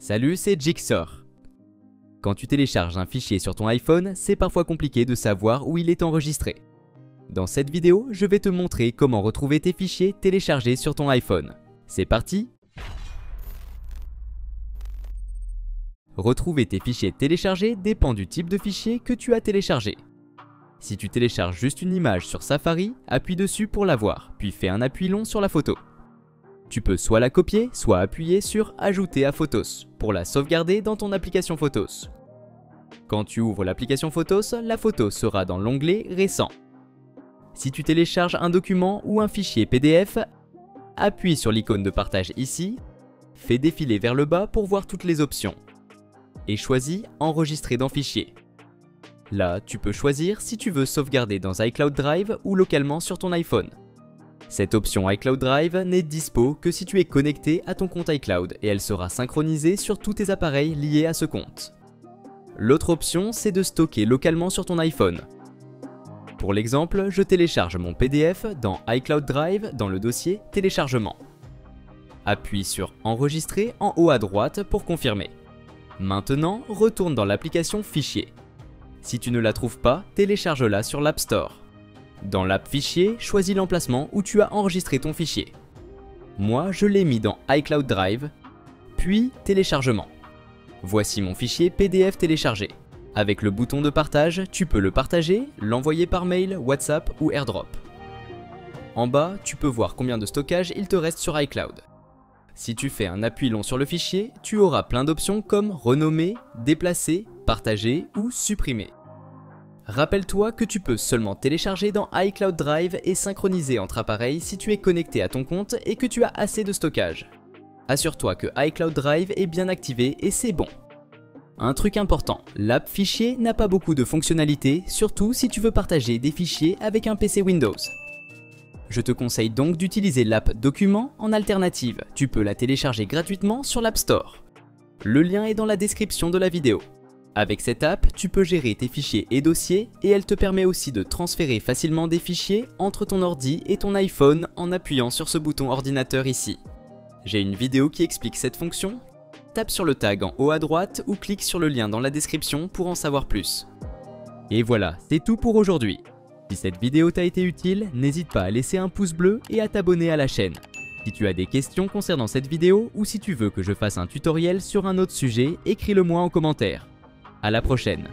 Salut, c'est Jigsaw. Quand tu télécharges un fichier sur ton iPhone, c'est parfois compliqué de savoir où il est enregistré. Dans cette vidéo, je vais te montrer comment retrouver tes fichiers téléchargés sur ton iPhone. C'est parti! Retrouver tes fichiers téléchargés dépend du type de fichier que tu as téléchargé. Si tu télécharges juste une image sur Safari, appuie dessus pour la voir, puis fais un appui long sur la photo. Tu peux soit la copier, soit appuyer sur « Ajouter à Photos » pour la sauvegarder dans ton application Photos. Quand tu ouvres l'application Photos, la photo sera dans l'onglet « Récent ». Si tu télécharges un document ou un fichier PDF, appuie sur l'icône de partage ici, fais défiler vers le bas pour voir toutes les options et choisis « Enregistrer dans fichier ». Là, tu peux choisir si tu veux sauvegarder dans iCloud Drive ou localement sur ton iPhone. Cette option iCloud Drive n'est dispo que si tu es connecté à ton compte iCloud et elle sera synchronisée sur tous tes appareils liés à ce compte. L'autre option, c'est de stocker localement sur ton iPhone. Pour l'exemple, je télécharge mon PDF dans iCloud Drive dans le dossier Téléchargement. Appuie sur Enregistrer en haut à droite pour confirmer. Maintenant, retourne dans l'application Fichier. Si tu ne la trouves pas, télécharge-la sur l'App Store. Dans l'app Fichier, choisis l'emplacement où tu as enregistré ton fichier. Moi, je l'ai mis dans iCloud Drive, puis Téléchargement. Voici mon fichier PDF téléchargé. Avec le bouton de partage, tu peux le partager, l'envoyer par mail, WhatsApp ou AirDrop. En bas, tu peux voir combien de stockage il te reste sur iCloud. Si tu fais un appui long sur le fichier, tu auras plein d'options comme renommer, déplacer, partager ou supprimer. Rappelle-toi que tu peux seulement télécharger dans iCloud Drive et synchroniser entre appareils si tu es connecté à ton compte et que tu as assez de stockage. Assure-toi que iCloud Drive est bien activé et c'est bon. Un truc important, l'app Fichier n'a pas beaucoup de fonctionnalités, surtout si tu veux partager des fichiers avec un PC Windows. Je te conseille donc d'utiliser l'app Documents en alternative. Tu peux la télécharger gratuitement sur l'App Store. Le lien est dans la description de la vidéo. Avec cette app, tu peux gérer tes fichiers et dossiers et elle te permet aussi de transférer facilement des fichiers entre ton ordi et ton iPhone en appuyant sur ce bouton ordinateur ici. J'ai une vidéo qui explique cette fonction. Tape sur le tag en haut à droite ou clique sur le lien dans la description pour en savoir plus. Et voilà, c'est tout pour aujourd'hui. Si cette vidéo t'a été utile, n'hésite pas à laisser un pouce bleu et à t'abonner à la chaîne. Si tu as des questions concernant cette vidéo ou si tu veux que je fasse un tutoriel sur un autre sujet, écris-le moi en commentaire. À la prochaine.